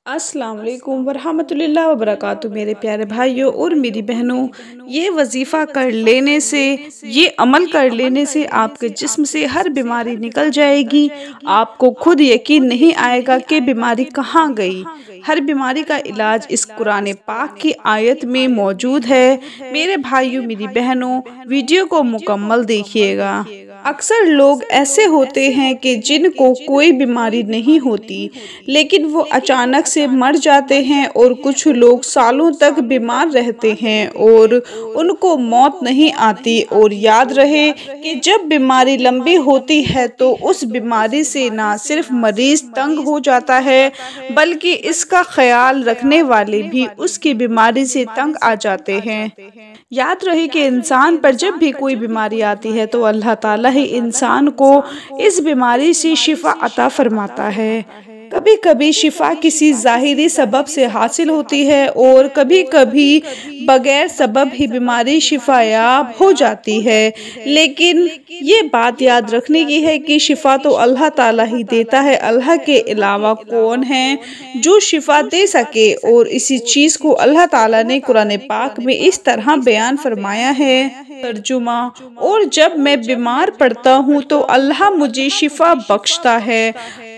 السلام علیکم ورحمۃ اللہ وبرکاتہ میرے پیارے بھائیوں اور میری بہنوں، یہ وظیفہ کر لینے سے، یہ عمل کر لینے سے آپ کے جسم سے ہر بیماری نکل جائے گی۔ آپ کو خود یقین نہیں آئے گا کہ بیماری کہاں گئی۔ ہر بیماری کا علاج اس قرآن پاک کی آیت میں موجود ہے۔ میرے بھائیوں میری بہنوں، ویڈیو کو مکمل دیکھیے گا۔ اکثر لوگ ایسے ہوتے ہیں کہ جن کو کوئی بیماری نہیں ہوتی لیکن وہ اچانک سے مر جاتے ہیں، اور کچھ لوگ سالوں تک بیمار رہتے ہیں اور ان کو موت نہیں آتی۔ اور یاد رہے کہ جب بیماری لمبی ہوتی ہے تو اس بیماری سے نہ صرف مریض تنگ ہو جاتا ہے بلکہ اس کا خیال رکھنے والے بھی اس کی بیماری سے تنگ آ جاتے ہیں۔ یاد رہے کہ انسان پر جب بھی کوئی بیماری آتی ہے تو اللہ تعالیٰ ہی انسان کو اس بیماری سے شفا عطا فرماتا ہے۔ کبھی کبھی شفا کسی ظاہری سبب سے حاصل ہوتی ہے اور کبھی کبھی بغیر سبب ہی بیماری شفا یاب ہو جاتی ہے، لیکن یہ بات یاد رکھنے کی ہے کہ شفا تو اللہ تعالیٰ ہی دیتا ہے۔ اللہ کے علاوہ کون ہے جو شفا دے سکے؟ اور اسی چیز کو اللہ تعالیٰ نے قرآن پاک میں اس طرح بیان فرمایا ہے۔ ترجمہ: اور جب میں بیمار پڑتا ہوں تو اللہ مجھے شفا بخشتا ہے۔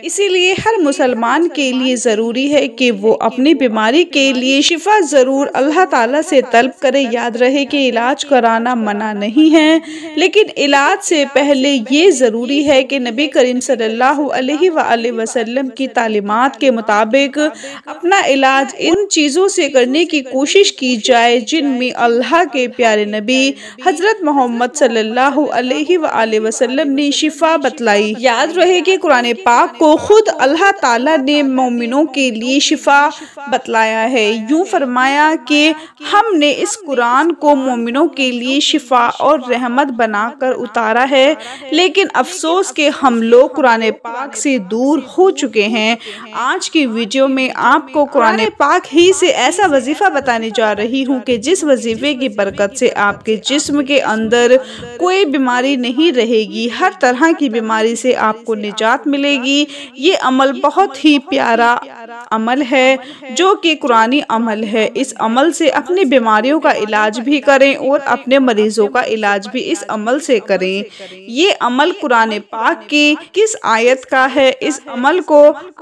اسی لیے ہر مسلمان کے لیے ضروری ہے کہ وہ اپنی بیماری کے لیے شفا ضرور اللہ تعالیٰ سے طلب کرے۔ یاد رہے کہ علاج کرانا منع نہیں ہے، لیکن علاج سے پہلے یہ ضروری ہے کہ نبی کریم صلی اللہ علیہ وآلہ وسلم کی تعلیمات کے مطابق اپنا علاج ان چیزوں سے کرنے کی کوشش کی جائے جن میں اللہ کے پیارے نبی حضرت محمد صلی اللہ علیہ وآلہ وسلم نے شفا بتلائی۔ یاد رہے کہ قرآن پاک کو خود اللہ تعالیٰ نے مومنوں کے لیے شفا بتلایا ہے۔ یوں فرمایا کہ ہم نے اس قرآن کو مومنوں کے لیے شفا اور رحمت بنا کر اتارا ہے، لیکن افسوس کہ ہم لوگ قرآن پاک سے دور ہو چکے ہیں۔ آج کی ویڈیو میں آپ کو قرآن پاک ہی سے ایسا وظیفہ بتانے جا رہی ہوں کہ جس وظیفے کی برکت سے آپ کے جسم کے اندر کوئی بیماری نہیں رہے گی، ہر طرح کی بیماری سے آپ کو نجات ملے گی۔ یہ عمل بہت ہی پیارا عمل ہے جو کہ قرآنی عمل ہے۔ اس عمل سے اپنی بیماریوں کا علاج بھی کریں اور اپنے مریضوں کا علاج بھی اس عمل سے کریں۔ یہ عمل قرآن پاک کی کس آیت کا ہے؟ اس عمل کو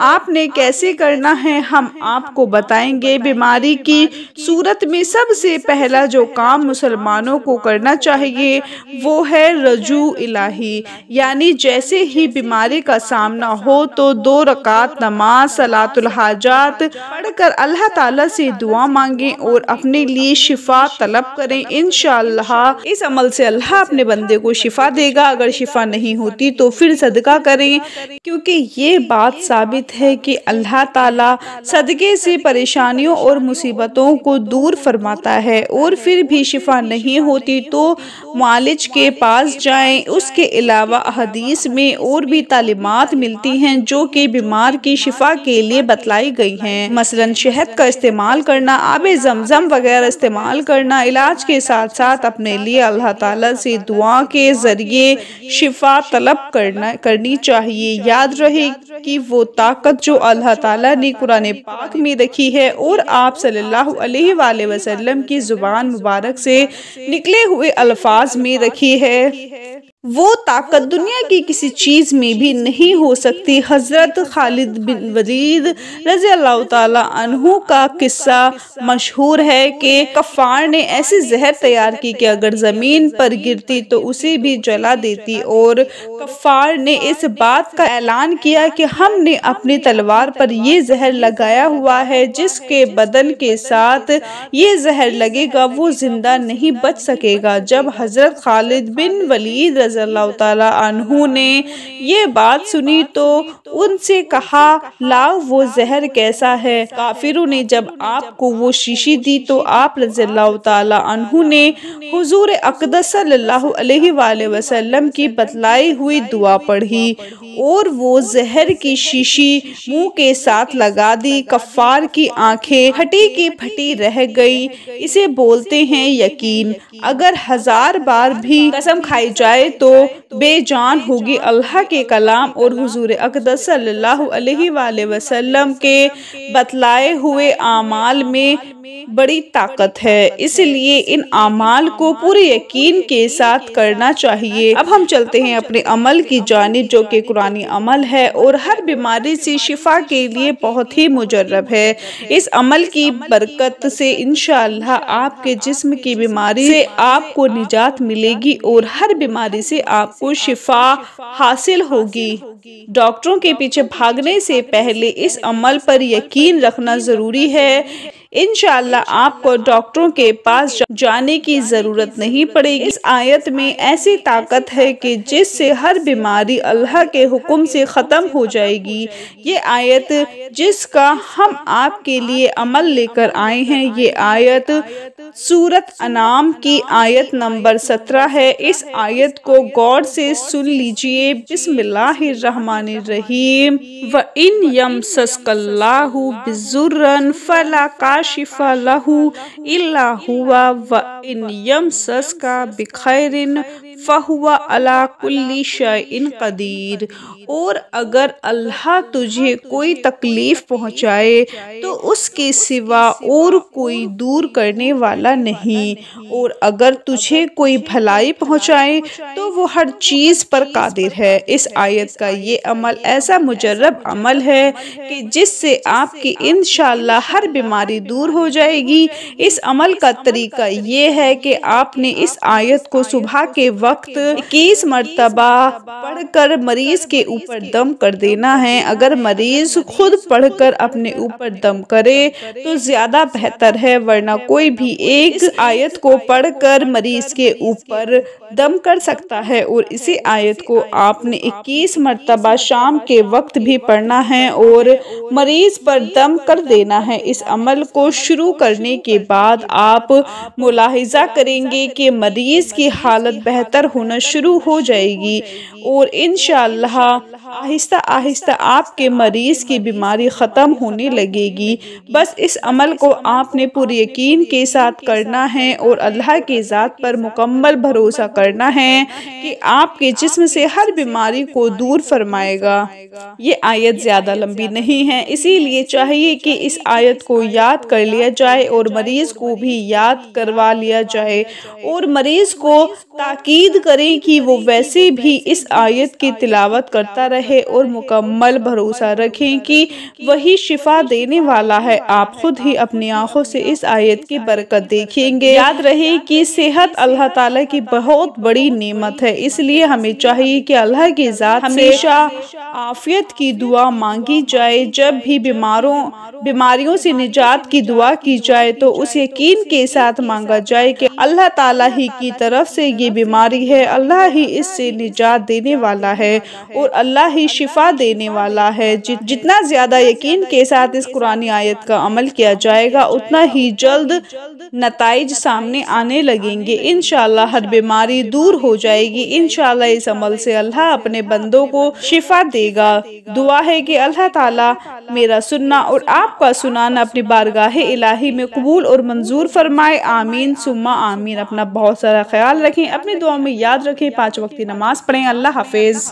آپ نے کیسے کرنا ہے ہم آپ کو بتائیں گے۔ بیماری کی صورت میں سب سے پہلا جو کام مسلمانوں کو کرنا چاہیے وہ ہے رجوع الہی، یعنی جیسے ہی بیماری کا سامنا ہو تو 2 رکعت نماز صلاۃ الحاجات پڑھ کر اللہ تعالیٰ سے دعا مانگیں اور اپنے لیے شفا طلب کریں۔ انشاءاللہ اس عمل سے اللہ اپنے بندے کو شفا دے گا۔ اگر شفا نہیں ہوتی تو پھر صدقہ کریں، کیونکہ یہ بات ثابت ہے کہ اللہ تعالیٰ صدقے سے پریشانیوں اور مصیبتوں کو دور فرماتا ہے۔ اور پھر بھی شفا نہیں ہوتی تو معالج کے پاس جائیں۔ اس کے علاوہ حدیث میں اور بھی تعلیمات ملتی ہیں جو کہ بیمار کی شفا کے لیے بتلائی گئی ہیں، مثلاً شہد کا استعمال کرنا، آب زمزم وغیرہ استعمال کرنا۔ علاج کے ساتھ ساتھ اپنے لیے اللہ تعالیٰ سے دعا کے ذریعے شفا طلب کرنی چاہیے۔ یاد رہے کہ وہ طاقت جو اللہ تعالیٰ نے قرآن پاک میں رکھی ہے اور آپ صلی اللہ علیہ وآلہ وسلم کی زبان مبارک سے نکلے ہوئے الفاظ میں رکھی ہے، وہ طاقت دنیا کی کسی چیز میں بھی نہیں ہو سکتی۔ حضرت خالد بن ولید رضی اللہ تعالیٰ عنہ کا قصہ مشہور ہے کہ کفار نے ایسی زہر تیار کی کہ اگر زمین پر گرتی تو اسے بھی جلا دیتی، اور کفار نے اس بات کا اعلان کیا کہ ہم نے اپنی تلوار پر یہ زہر لگایا ہوا ہے، جس کے بدن کے ساتھ یہ زہر لگے گا وہ زندہ نہیں بچ سکے گا۔ جب حضرت خالد بن ولید رضی اللہ تعالیٰ عنہ نے یہ بات سنی تو ان سے کہا، لاؤ وہ زہر کیسا ہے؟ کافروں نے جب آپ کو وہ شیشی دی تو آپ رضی اللہ تعالیٰ عنہ نے حضور اقدس صلی اللہ علیہ وآلہ وسلم کی بتلائی ہوئی دعا پڑھی اور وہ زہر کی شیشی منہ کے ساتھ لگا دی۔ کفار کی آنکھیں پھٹی کی پھٹی رہ گئی۔ اسے بولتے ہیں یقین۔ اگر 1000 بار بھی قسم کھائی جائے تو بے جان ہوگی۔ اللہ کے کلام اور حضور اقدس صلی اللہ علیہ وآلہ وسلم کے بتلائے ہوئے اعمال میں بڑی طاقت ہے، اس لیے ان اعمال کو پورے یقین کے ساتھ کرنا چاہیے۔ اب ہم چلتے ہیں اپنے عمل کی جانب، جو کہ قرآنی عمل ہے اور ہر بیماری سے شفا کے لیے بہت ہی مجرب ہے۔ اس عمل کی برکت سے انشاءاللہ آپ کے جسم کی بیماری سے آپ کو نجات ملے گی اور ہر بیماری سے آپ کو شفا حاصل ہوگی۔ ڈاکٹروں کے پیچھے بھاگنے سے پہلے اس عمل پر یقین رکھنا ضروری ہے۔ انشاءاللہ آپ کو ڈاکٹروں کے پاس جانے کی ضرورت نہیں پڑے گی۔ اس آیت میں ایسی طاقت ہے کہ جس سے ہر بیماری اللہ کے حکم سے ختم ہو جائے گی۔ یہ آیت جس کا ہم آپ کے لیے عمل لے کر آئے ہیں، یہ آیت سورۃ انعام کی آیت نمبر 17 ہے۔ اس آیت کو غور سے سن لیجئے۔ بسم اللہ الرحمن الرحیم۔ وَإِنْ يَمْسَسْكَ اللَّهُ بِضُرٍّ فَلَا كَاشِفَ لَهُ إِلَّا هُوَ وَإِنْ يَمْسَسْكَ بِخَيْرٍ فَهُوَ عَلَى كُلِّ شَيْءٍ قَدِيرٌ۔ اور اگر اللہ تجھے کوئی تکلیف پہنچائے تو اس کے سوا اور کوئی دور کرنے والا نہیں، اور اگر تجھے کوئی بھلائی پہنچائے تو وہ ہر چیز پر قادر ہے۔ اس آیت کا یہ عمل ایسا مجرب عمل ہے کہ جس سے آپ کی انشاءاللہ ہر بیماری دور ہو جائے گی۔ اس عمل کا طریقہ یہ ہے کہ آپ نے اس آیت کو صبح کے وقت 21 مرتبہ پڑھ کر مریض کے اوپر دم کر دینا ہے۔ اگر مریض خود پڑھ کر اپنے اوپر دم کرے تو زیادہ بہتر ہے، ورنہ کوئی بھی ایک اس آیت کو پڑھ کر مریض کے اوپر دم کر سکتا ہے، اور اسی آیت کو آپ نے 21 مرتبہ شام کے وقت بھی پڑھنا ہے اور مریض پر دم کر دینا ہے۔ اس عمل کو شروع کرنے کے بعد آپ ملاحظہ کریں گے کہ مریض کی حالت بہتر ہونا شروع ہو جائے گی، اور انشاءاللہ آہستہ آہستہ آپ کے مریض کی بیماری ختم ہونے لگے گی۔ بس اس عمل کو آپ نے پورے یقین کے ساتھ کرنا ہے اور اللہ کی ذات پر مکمل بھروسہ کرنا ہے کہ آپ کے جسم سے ہر بیماری کو دور فرمائے گا۔ یہ آیت زیادہ لمبی نہیں ہے، اسی لیے چاہیے کہ اس آیت کو یاد کر لیا جائے اور مریض کو بھی یاد کروا لیا جائے، اور مریض کو تاکید کریں کہ وہ ویسے بھی اس آیت کی تلاوت کرتا رہے اور مکمل بھروسہ رکھیں کہ وہی شفا دینے والا ہے۔ آپ خود ہی اپنی آنکھوں سے اس آیت کی برکت دیکھیں گے۔ یاد رہے کہ صحت اللہ تعالیٰ کی بہت بڑی نعمت ہے، اس لیے ہمیں چاہیے کہ اللہ کی ذات ہمیشہ عافیت کی دعا مانگی جائے۔ جب بھی بیماریوں سے نجات کی دعا کی جائے تو اس یقین کے ساتھ مانگا جائے کہ اللہ تعالیٰ ہی کی طرف سے یہ بیماری ہے، اللہ ہی اس سے نجات دینے والا ہے اور اللہ ہی شفا دینے والا ہے۔ جتنا زیادہ یقین کے ساتھ اس قرآنی آیت کا عمل کیا جائے گا، اتنا ہی جلد نتائج سامنے آنے لگیں گے۔ انشاءاللہ ہر بیماری دور ہو جائے گی۔ انشاءاللہ اس عمل سے اللہ اپنے بندوں کو شفا دے گا۔ دعا ہے کہ اللہ تعالیٰ میرا سننا اور آپ کا سنانا اپنی بارگاہ الہی میں قبول اور منظور فرمائے۔ آمین ثم آمین۔ اپنا بہت سارا خیال رکھیں، اپنی دعاؤں میں یاد رکھیں، 5 وقتی نماز پڑھیں۔ اللہ حافظ۔